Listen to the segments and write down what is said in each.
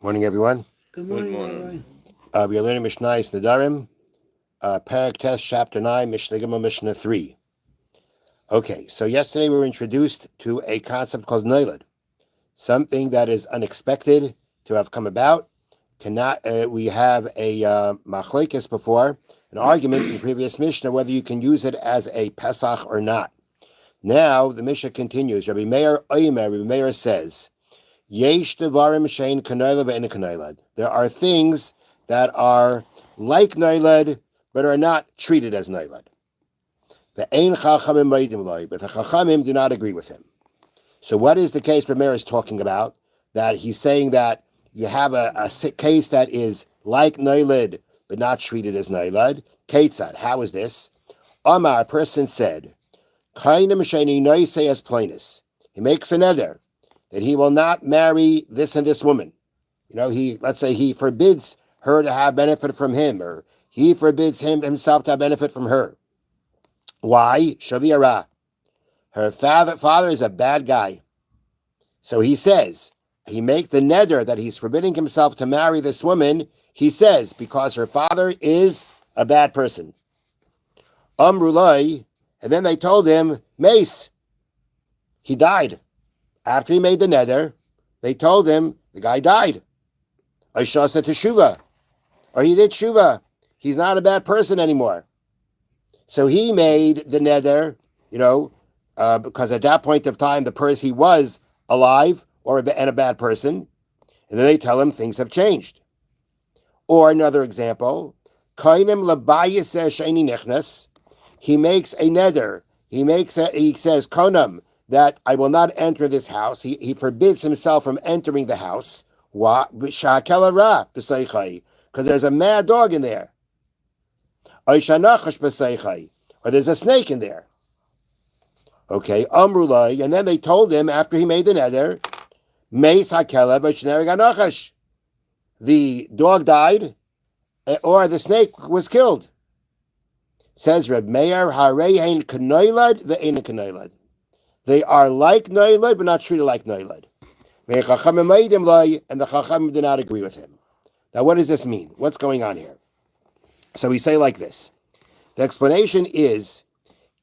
Morning, everyone. Good Good morning, morning. Rabbi. We are learning Mishna Nedarim, Parak Test, Chapter 9, Mishna Gimel, Mishna 3. Okay, so yesterday we were introduced to a concept called Noilad, something that is unexpected to have come about. We have a machlekes before, an argument in the previous Mishnah, whether you can use it as a Pesach or not. Now, the Mishnah continues. Rabbi Meir says, Yesh devarim shein kanoilad ve'en kanoilad. There are things that are like noilad, but are not treated as noilad. The ein chachamim ma'adim loy, but the chachamim do not agree with him. So what is the case Rameir is talking about? That he's saying that you have a case that is like noilad, but not treated as noilad. Ketzad, how is this? Amar, a person said, Kainim sheini noisei as plainis. He makes a neder that he will not marry this and this woman. Let's say he forbids her to have benefit from him, or he forbids himself to have benefit from her. Why? Shaviyara. Her father is a bad guy. So he says, he makes the neder that he's forbidding himself to marry this woman, he says, because her father is a bad person. Amrulai, and then they told him, Mace, he died. After he made the neder, they told him the guy died. Aishasa teshuva, or he did shuva. He's not a bad person anymore. So he made the neder, because at that point of time, he was alive and a bad person. And then they tell him things have changed. Or another example, Kainim labayis sheini nechnas. He makes a neder. He says, Konam, that I will not enter this house. He forbids himself from entering the house. Because there's a mad dog in there. Or there's a snake in there. Okay, Amrulai, and then they told him after he made the neder, the dog died, or the snake was killed. Says Reb Meir, Harein Kanoilad, ve'ein Kanoilad. They are like noilad, but not treated like noilad. And the chachamim do not agree with him. Now, what does this mean? What's going on here? So we say like this. The explanation is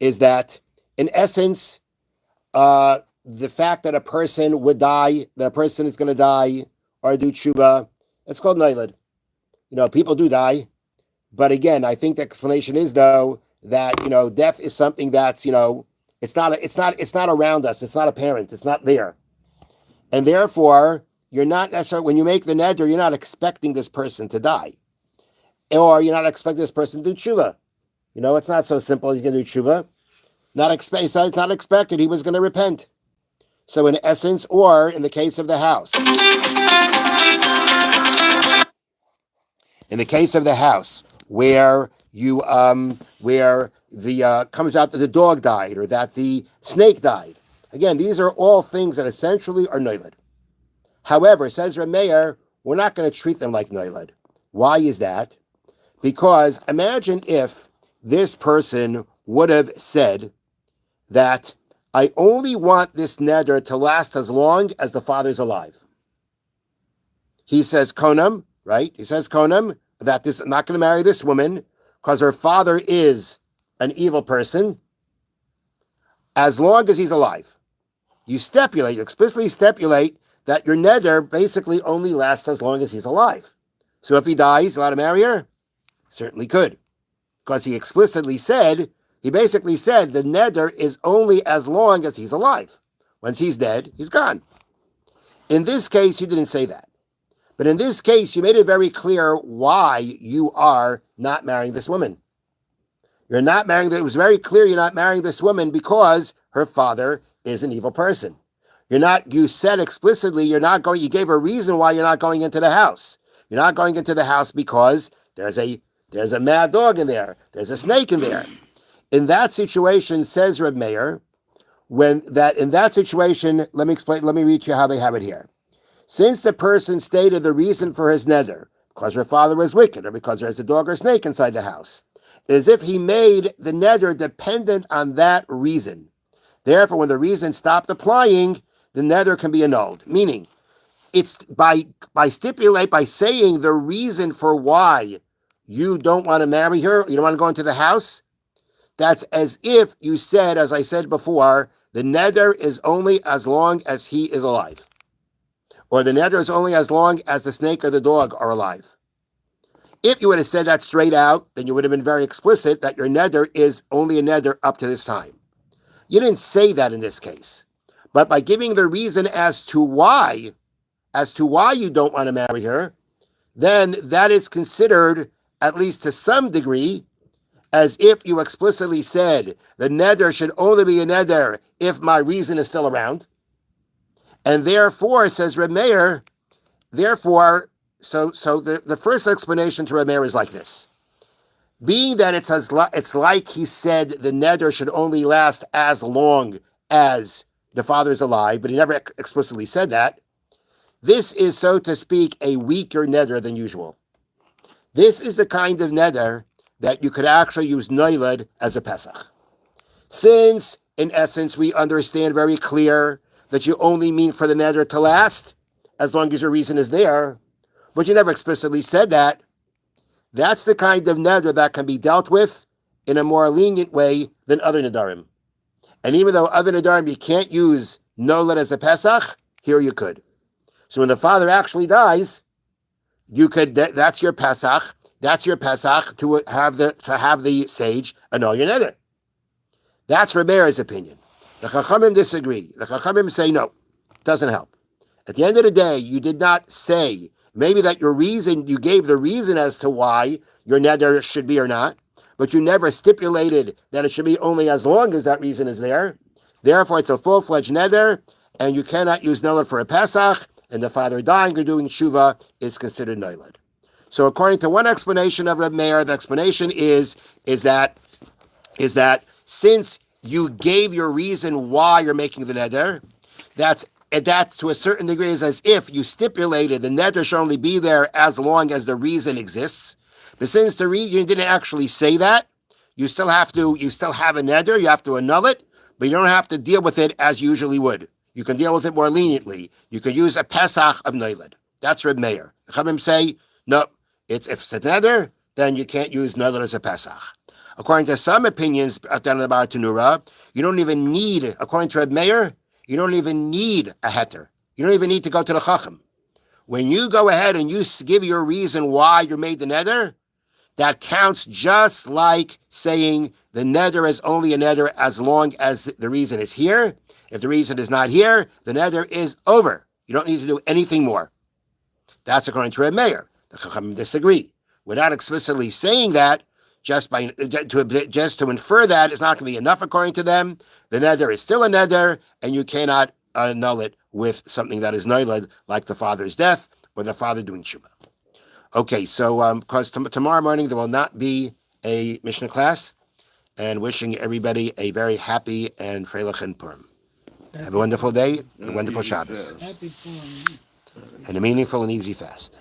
that, in essence, the fact that a person would die, that a person is going to die, or do tshuva, it's called noilad. People do die. But again, I think the explanation is, though, that, death is something that's, it's not around us. It's not apparent. It's not there. And therefore, you're not necessarily, when you make the neder, you're not expecting this person to die. Or you're not expecting this person to do tshuva. It's not so simple. He's going to do tshuva. It's not expected. He was going to repent. So in essence, or in the case of the house. In the case of the house, where where the comes out that the dog died or that the snake died. Again, these are all things that essentially are noilad. However, says Rameir, we're not going to treat them like noilad. Why is that? Because imagine if this person would have said that I only want this neder to last as long as the father's alive. He says konam, right? He says konam, that I'm not going to marry this woman because her father is an evil person as long as he's alive. You explicitly stipulate that your neder basically only lasts as long as he's alive. So if he dies, you're allowed to marry her? Certainly could. Because he basically said the neder is only as long as he's alive. Once he's dead, he's gone. In this case, you didn't say that. But in this case, you made it very clear why you are not marrying this woman. It was very clear you're not marrying this woman because her father is an evil person. You said explicitly you gave a reason why you're not going into the house. You're not going into the house because there's a mad dog in there. There's a snake in there. In that situation, says Reb Meir, in that situation, let me read you how they have it here. Since the person stated the reason for his neder, because her father was wicked, or because there's a dog or snake inside the house, it is as if he made the neder dependent on that reason. Therefore, when the reason stopped applying, the neder can be annulled. Meaning, it's by saying the reason for why you don't want to marry her, you don't want to go into the house. That's as if you said, as I said before, the neder is only as long as he is alive, or the neder is only as long as the snake or the dog are alive. If you would have said that straight out, then you would have been very explicit that your neder is only a neder up to this time. You didn't say that in this case, but by giving the reason as to why you don't want to marry her, then that is considered, at least to some degree, as if you explicitly said the neder should only be a neder if my reason is still around. And therefore, says Reb Meir, so the first explanation to Reb Meir is like this. Being that it's like he said the neder should only last as long as the father is alive, but he never explicitly said that. This is, so to speak, a weaker neder than usual. This is the kind of neder that you could actually use noiled as a Pesach. Since, in essence, we understand very clear that you only mean for the neder to last as long as your reason is there, but you never explicitly said that, that's the kind of neder that can be dealt with in a more lenient way than other nedarim. And even though other nedarim you can't use noiled as a Pesach, here you could. So when the father actually dies, you could. That's your Pesach. That's your Pesach to have the sage annul your neder. That's Reb Meir's opinion. The Chachamim disagree. The Chachamim say no, doesn't help. At the end of the day, you did not say maybe that you gave the reason as to why your neder should be or not, but you never stipulated that it should be only as long as that reason is there. Therefore, it's a full-fledged neder, and you cannot use noiled for a Pesach. And the father dying or doing tshuva is considered noiled. So according to one explanation of Reb Meir, the explanation is that since you gave your reason why you're making the neder, that to a certain degree is as if you stipulated the neder should only be there as long as the reason exists. But since the reason didn't actually say that, you still have a neder, you have to annul it, but you don't have to deal with it as you usually would. You can deal with it more leniently. You can use a Pesach of noiled. That's Reb Meir. The Chachamim say, no, if it's a neder, then you can't use noiled as a Pesach. According to some opinions down in the Bar Tanura, you don't even need, according to Reb Meir, you don't even need a heter. You don't even need to go to the Chacham. When you go ahead and you give your reason why you made the neder, that counts just like saying the neder is only a neder as long as the reason is here. If the reason is not here, the neder is over. You don't need to do anything more. That's according to Reb Meir. The Chachamim disagree. Without explicitly saying that, just to infer that is not going to be enough according to them. The neder is still a neder, and you cannot annul it with something that is noiled, like the father's death or the father doing tshuva. Okay, so because tomorrow morning there will not be a Mishna class, and wishing everybody a very happy and freilich and Purim. Have a wonderful day and a wonderful Shabbos. Happy Purim. And a meaningful and easy fast.